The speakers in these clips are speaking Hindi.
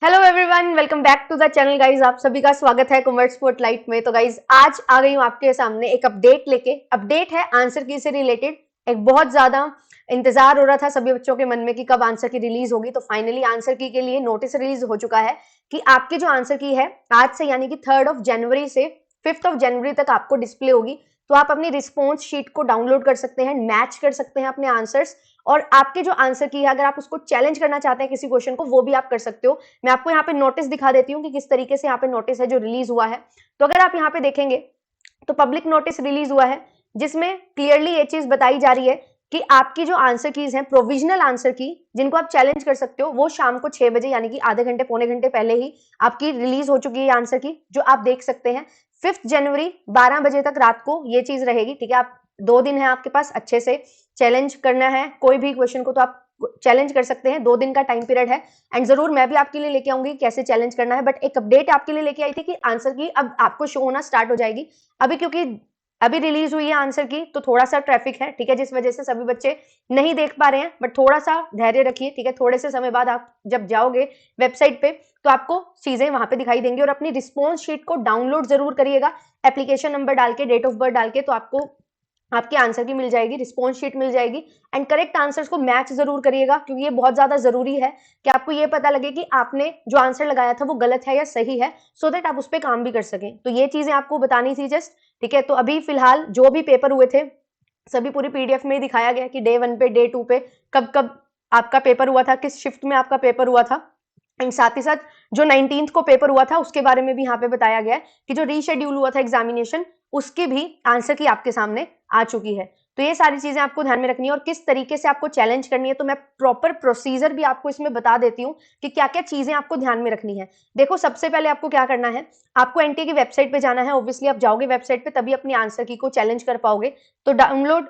Hello everyone, welcome back to the channel guys. आप सभी का स्वागत है कॉमर्स स्पॉटलाइट में। तो गाइज आज आ गई हूँ आपके सामने एक अपडेट लेके। अपडेट है आंसर की से रिलेटेड। एक बहुत ज्यादा इंतजार हो रहा था सभी बच्चों के मन में कि कब आंसर की रिलीज होगी। तो फाइनली आंसर की के लिए नोटिस रिलीज हो चुका है कि आपकी जो आंसर की है आज से यानी कि 3 जनवरी से 5 जनवरी तक आपको डिस्प्ले होगी। तो आप अपनी रिस्पॉन्स शीट को डाउनलोड कर सकते हैं, मैच कर सकते हैं अपने आंसर्स, और आपके जो आंसर की है अगर आप उसको चैलेंज करना चाहते हैं किसी क्वेश्चन को, वो भी आप कर सकते हो। मैं आपको यहाँ पे नोटिस दिखा देती हूँ कि किस तरीके से यहाँ पे नोटिस है जो रिलीज हुआ है। तो अगर आप यहाँ पे देखेंगे तो पब्लिक नोटिस रिलीज हुआ है जिसमें क्लियरली ये चीज बताई जा रही है कि आपकी जो आंसर कीज हैं, प्रोविजनल आंसर की जिनको आप चैलेंज कर सकते हो, वो शाम को 6 बजे यानी कि आधे घंटे पौने घंटे पहले ही आपकी रिलीज हो चुकी है आंसर की, जो आप देख सकते हैं। 5 जनवरी 12 बजे तक रात को ये चीज रहेगी। ठीक है, आप 2 दिन है आपके पास अच्छे से चैलेंज करना है कोई भी क्वेश्चन को, तो आप चैलेंज कर सकते हैं। 2 दिन का टाइम पीरियड है एंड जरूर मैं भी आपके लिए लेके आऊंगी कैसे चैलेंज करना है। बट एक अपडेट आपके लिए लेके आई थी कि आंसर की अब आपको शो होना स्टार्ट हो जाएगी अभी, क्योंकि अभी रिलीज हुई है आंसर की तो थोड़ा सा ट्रैफिक है। ठीक है, जिस वजह से सभी बच्चे नहीं देख पा रहे हैं, बट थोड़ा सा धैर्य रखिए। ठीक है, थोड़े से समय बाद आप जब जाओगे वेबसाइट पे तो आपको चीजें वहां पे दिखाई देंगी। और अपनी रिस्पॉन्स शीट को डाउनलोड जरूर करिएगा, एप्लीकेशन नंबर डाल के, डेट ऑफ बर्थ डाल के, तो आपको आपके आंसर की मिल जाएगी, रिस्पॉन्स शीट मिल जाएगी। एंड करेक्ट आंसर्स को मैच जरूर करिएगा, क्योंकि ये बहुत ज्यादा जरूरी है कि आपको ये पता लगे कि आपने जो आंसर लगाया था वो गलत है या सही है, सो दैट आप उस पर काम भी कर सकें। तो ये चीजें आपको बतानी थी जस्ट। ठीक है, तो अभी फिलहाल जो भी पेपर हुए थे सभी पूरी पीडीएफ में ही दिखाया गया कि डे 1 पे, डे 2 पे कब कब आपका पेपर हुआ था, किस शिफ्ट में आपका पेपर हुआ था। एंड साथ ही साथ जो 19th को पेपर हुआ था उसके बारे में भी यहाँ पे बताया गया है कि जो रीशेड्यूल हुआ था एग्जामिनेशन, उसकी भी आंसर की आपके सामने आ चुकी है। तो ये सारी चीजें आपको ध्यान में रखनी है और किस तरीके से आपको चैलेंज करनी है, तो मैं प्रॉपर प्रोसीजर भी आपको इसमें बता देती हूँ कि क्या क्या चीजें आपको ध्यान में रखनी है। देखो, सबसे पहले आपको क्या करना है, आपको एनटीए की वेबसाइट पे जाना है। ऑब्वियसली आप जाओगे वेबसाइट पे तभी अपनी आंसर की को चैलेंज कर पाओगे। तो डाउनलोड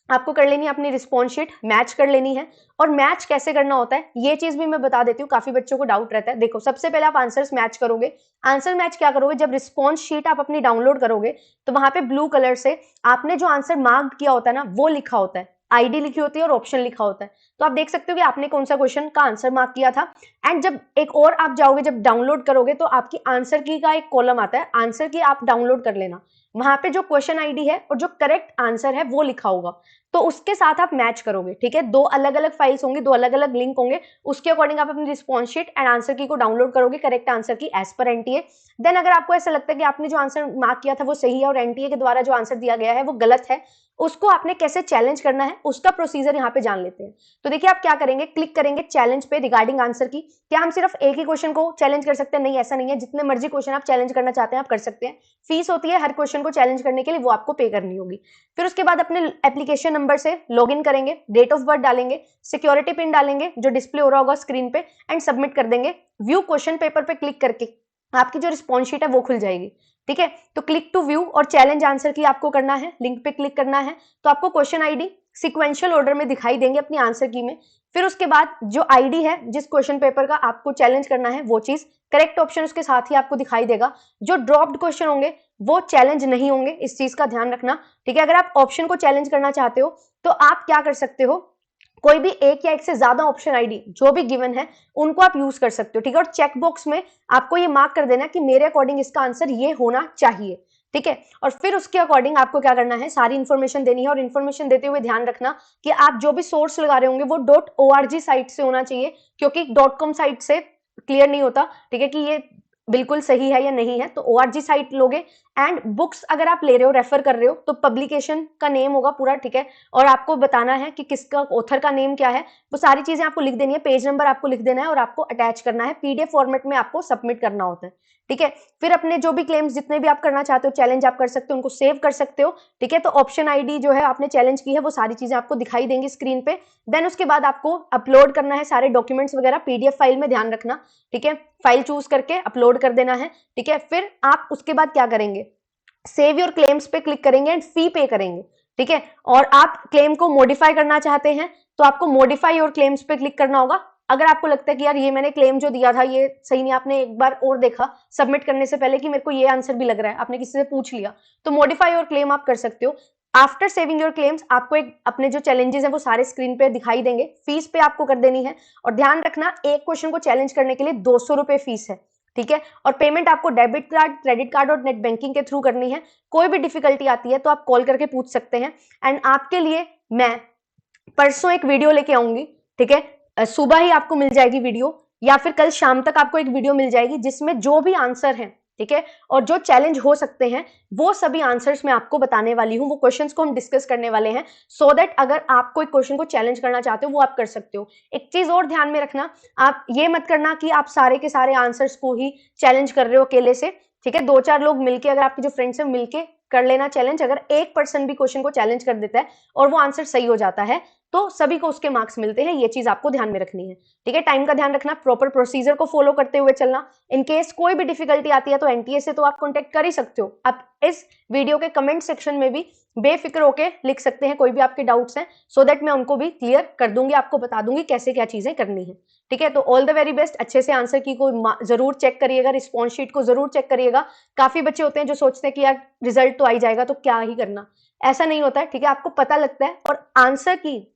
आपको कर लेनी है अपनी रिस्पॉन्स शीट, मैच कर लेनी है। और मैच कैसे करना होता है ये चीज भी मैं बता देती हूँ, काफी बच्चों को डाउट रहता है। देखो, सबसे पहले आप आंसर्स मैच करोगे। आंसर मैच क्या करोगे, जब रिस्पॉन्स शीट आप अपनी डाउनलोड करोगे तो वहां पे ब्लू कलर से आपने जो आंसर मार्क किया होता है ना, वो लिखा होता है, आईडी लिखी होती है और ऑप्शन लिखा होता है। तो आप देख सकते हो कि आपने कौन सा क्वेश्चन का आंसर मार्क किया था। एंड जब एक और आप जाओगे, जब डाउनलोड करोगे तो आपकी आंसर की का एक कॉलम आता है, आंसर की आप डाउनलोड कर लेना। वहां पे जो क्वेश्चन आईडी है और जो करेक्ट आंसर है वो लिखा होगा, तो उसके साथ आप मैच करोगे। ठीक है, 2 अलग अलग फाइल्स होंगी, 2 अलग अलग लिंक होंगे, उसके अकॉर्डिंग आप अपनी रिस्पॉन्स शीट एंड आंसर की को डाउनलोड करोगे, करेक्ट आंसर की एज पर एनटीए। देन अगर आपको ऐसा लगता है कि आपने जो आंसर मार्क किया था वो सही है और एनटीए के द्वारा जो आंसर दिया गया है वो गलत है, उसको आपने कैसे चैलेंज करना है उसका प्रोसीजर यहाँ पे जान लेते हैं। तो देखिए, आप क्या करेंगे, क्लिक करेंगे चैलेंज पे रिगार्डिंग आंसर की। क्या हम सिर्फ एक ही क्वेश्चन को चैलेंज कर सकते हैं? नहीं, ऐसा नहीं है। जितने मर्जी क्वेश्चन आप चैलेंज करना चाहते हैं आप कर सकते हैं। फीस होती है हर क्वेश्चन को चैलेंज करने के लिए, वो आपको पे करनी होगी। फिर उसके बाद अपने एप्लीकेशन नंबर से लॉगिन करेंगे, डेट ऑफ बर्थ डालेंगे, सिक्योरिटी पिन डालेंगे जो डिस्प्ले हो रहा होगा स्क्रीन पे, एंड सबमिट कर देंगे। व्यू क्वेश्चन पेपर पे क्लिक करके आपकी जो रिस्पॉन्स शीट है वो खुल जाएगी। ठीक है, तो क्लिक टू व्यू और चैलेंज आंसर की आपको करना है, लिंक पे क्लिक करना है, तो आपको क्वेश्चन आईडी सिक्वेंशियल ऑर्डर में दिखाई देंगे अपनी आंसर की में। फिर उसके बाद जो आईडी है जिस क्वेश्चन पेपर का आपको चैलेंज करना है वो चीज, करेक्ट ऑप्शन उसके साथ ही आपको दिखाई देगा। जो ड्रॉप्ड क्वेश्चन होंगे वो चैलेंज नहीं होंगे, इस चीज का ध्यान रखना। ठीक है, अगर आप ऑप्शन को चैलेंज करना चाहते हो तो आप क्या कर सकते हो, कोई भी एक या एक से ज्यादा ऑप्शन आईडी जो भी गिवन है उनको आप यूज कर सकते हो। ठीक है, और चेक बॉक्स में आपको ये मार्क कर देना कि मेरे अकॉर्डिंग इसका आंसर ये होना चाहिए। ठीक है, और फिर उसके अकॉर्डिंग आपको क्या करना है, सारी इंफॉर्मेशन देनी है। और इंफॉर्मेशन देते हुए ध्यान रखना कि आप जो भी सोर्स लगा रहे होंगे वो .org साइट से होना चाहिए, क्योंकि .com साइट से क्लियर नहीं होता। ठीक है, कि ये बिल्कुल सही है या नहीं है, तो ORG साइट लोगे। एंड बुक्स अगर आप ले रहे हो, रेफर कर रहे हो, तो पब्लिकेशन का नेम होगा पूरा। ठीक है, और आपको बताना है कि किसका ऑथर का नेम क्या है, वो सारी चीजें आपको लिख देनी है, पेज नंबर आपको लिख देना है और आपको अटैच करना है, पीडीएफ फॉर्मेट में आपको सबमिट करना होता है। ठीक है, फिर अपने जो भी क्लेम्स जितने भी आप करना चाहते हो, चैलेंज आप कर सकते हो, उनको सेव कर सकते हो। ठीक है, तो ऑप्शन आईडी जो है आपने चैलेंज की है वो सारी चीजें आपको दिखाई देंगी स्क्रीन पे। देन उसके बाद आपको अपलोड करना है सारे डॉक्यूमेंट्स वगैरह पीडीएफ फाइल में, ध्यान रखना। ठीक है, फाइल चूज करके अपलोड कर देना है। ठीक है, फिर आप उसके बाद क्या करेंगे, सेव योर क्लेम्स पे क्लिक करेंगे एंड फी पे करेंगे। ठीक है, और आप क्लेम को मॉडिफाई करना चाहते हैं तो आपको मॉडिफाई योर क्लेम्स पे क्लिक करना होगा। अगर आपको लगता है कि यार ये मैंने क्लेम जो दिया था ये सही नहीं, आपने एक बार और देखा सबमिट करने से पहले कि मेरे को ये आंसर भी लग रहा है, आपने किसी से पूछ लिया, तो मॉडिफाई योर क्लेम आप कर सकते हो। आफ्टर सेविंग योर क्लेम्स आपको एक अपने जो चैलेंजेस है वो सारे स्क्रीन पे दिखाई देंगे, फीस पे आपको कर देनी है। और ध्यान रखना, एक क्वेश्चन को चैलेंज करने के लिए 200 रुपए फीस है, ठीक है। और पेमेंट आपको डेबिट कार्ड, क्रेडिट कार्ड और नेट बैंकिंग के थ्रू करनी है। कोई भी डिफिकल्टी आती है तो आप कॉल करके पूछ सकते हैं। एंड आपके लिए मैं परसों एक वीडियो लेके आऊंगी, ठीक है। सुबह ही आपको मिल जाएगी वीडियो, या फिर कल शाम तक आपको एक वीडियो मिल जाएगी जिसमें जो भी आंसर है, ठीक है, और जो चैलेंज हो सकते हैं वो सभी आंसर्स मैं आपको बताने वाली हूं। वो क्वेश्चंस को हम डिस्कस करने वाले हैं, सो दैट अगर आप कोई क्वेश्चन को चैलेंज करना चाहते हो वो आप कर सकते हो। एक चीज और ध्यान में रखना, आप ये मत करना कि आप सारे के सारे आंसर्स को ही चैलेंज कर रहे हो अकेले से, ठीक है। 2-4 लोग मिलके, अगर आपके जो फ्रेंड्स हैं मिलके कर लेना चैलेंज। अगर एक पर्सन भी क्वेश्चन को चैलेंज कर देता है और वो आंसर सही हो जाता है तो सभी को उसके मार्क्स मिलते हैं। ये चीज आपको ध्यान में रखनी है, ठीक है। टाइम का ध्यान रखना, प्रॉपर प्रोसीजर को फॉलो करते हुए चलना। इन केस कोई भी डिफिकल्टी आती है तो एनटीए से तो आप कॉन्टेक्ट कर ही सकते हो। आप इस वीडियो के कमेंट सेक्शन में भी बेफिक्र होके लिख सकते हैं कोई भी आपके डाउट्स हैं, सो दैट मैं उनको भी क्लियर कर दूंगी, आपको बता दूंगी कैसे क्या चीजें करनी है, ठीक है। तो ऑल द वेरी बेस्ट। अच्छे से आंसर की को जरूर चेक करिएगा, रिस्पॉन्स शीट को जरूर चेक करिएगा। काफी बच्चे होते हैं जो सोचते हैं कि यार रिजल्ट तो आ ही जाएगा तो क्या ही करना, ऐसा नहीं होता है, ठीक है। आपको पता लगता है, और आंसर की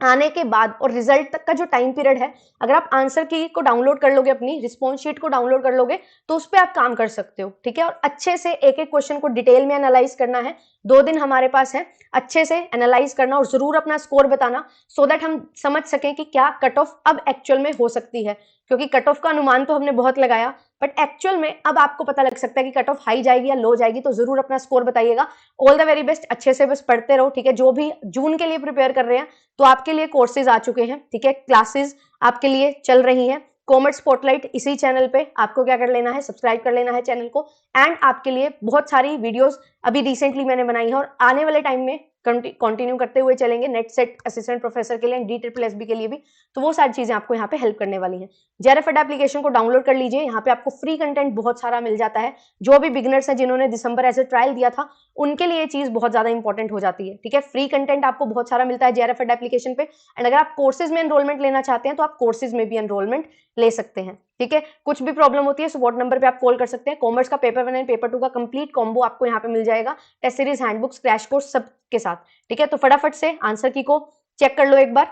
आने के बाद और रिजल्ट तक का जो टाइम पीरियड है, अगर आप आंसर की को डाउनलोड कर लोगे, अपनी रिस्पॉन्स शीट को डाउनलोड कर लोगे तो उस पर आप काम कर सकते हो, ठीक है। और अच्छे से एक एक क्वेश्चन को डिटेल में एनालाइज करना है। 2 दिन हमारे पास है, अच्छे से एनालाइज करना और जरूर अपना स्कोर बताना, सो दैट हम समझ सकें कि क्या कट ऑफ अब एक्चुअल में हो सकती है। क्योंकि कट ऑफ का अनुमान तो हमने बहुत लगाया, बट एक्चुअल में अब आपको पता लग सकता है कि कट ऑफ हाई जाएगी या लो जाएगी। तो जरूर अपना स्कोर बताइएगा। All the very best. अच्छे से बस पढ़ते रहो, ठीक है। जो भी जून के लिए प्रिपेयर कर रहे हैं तो आपके लिए कोर्सेज आ चुके हैं, ठीक है। क्लासेस आपके लिए चल रही हैं। कॉमर्स स्पॉटलाइट इसी चैनल पे आपको क्या कर लेना है, सब्सक्राइब कर लेना है चैनल को। एंड आपके लिए बहुत सारी वीडियोस अभी रिसेंटली मैंने बनाई है और आने वाले टाइम में कंटिन्यू करते हुए चलेंगे, नेट सेट असिस्टेंट प्रोफेसर के लिए, DSSB के लिए भी। तो वो सारी चीजें आपको यहाँ पे हेल्प करने वाली हैं। JRF एप्लीकेशन को डाउनलोड कर लीजिए, यहाँ पे आपको फ्री कंटेंट बहुत सारा मिल जाता है। जो भी बिगिनर्स हैं जिन्होंने दिसंबर ऐसे ट्रायल दिया था, उनके लिए ये चीज बहुत ज्यादा इंपॉर्टेंट हो जाती है, ठीक है। फ्री कंटेंट आपको बहुत सारा मिलता है JRF एप्लीकेशन पे। एंड अगर आप कोर्सेज में एनरोलमेंट लेना चाहते हैं तो आप कोर्सेज में भी एनरोलमेंट ले सकते हैं, ठीक है। कुछ भी प्रॉब्लम होती है सपोर्ट नंबर पे आप कॉल कर सकते हैं। कॉमर्स का पेपर 1 एंड पेपर 2 का कंप्लीट कॉम्बो आपको यहाँ पे मिल जाएगा, test series, handbooks, crash course सब के साथ, ठीक है। तो फटाफट से आंसर की को चेक कर लो एक बार,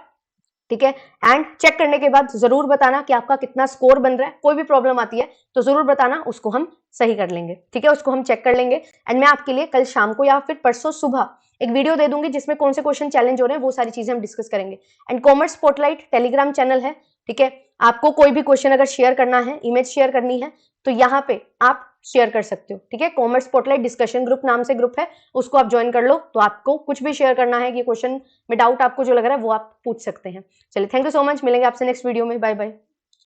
ठीक है। एंड चेक करने के बाद जरूर बताना कि आपका कितना स्कोर बन रहा है। कोई भी प्रॉब्लम आती है तो जरूर बताना, उसको हम सही कर लेंगे, ठीक है। उसको हम चेक कर लेंगे। एंड मैं आपके लिए कल शाम को या फिर परसों सुबह एक वीडियो दे दूंगी जिसमें कौन से क्वेश्चन चैलेंज हो रहे हैं, वो सारी चीजें हम डिस्कस करेंगे। And commerce spotlight Telegram channel है, ठीक है। आपको कोई भी क्वेश्चन अगर शेयर करना है, इमेज शेयर करनी है, तो यहाँ पे आप शेयर कर सकते हो, ठीक है। कॉमर्स स्पॉटलाइट डिस्कशन ग्रुप नाम से ग्रुप है, उसको आप ज्वाइन कर लो। तो आपको कुछ भी शेयर करना है, कि क्वेश्चन में डाउट आपको जो लग रहा है वो आप पूछ सकते हैं। चलिए, थैंक यू सो मच। मिलेंगे आपसे नेक्स्ट वीडियो में। Bye bye.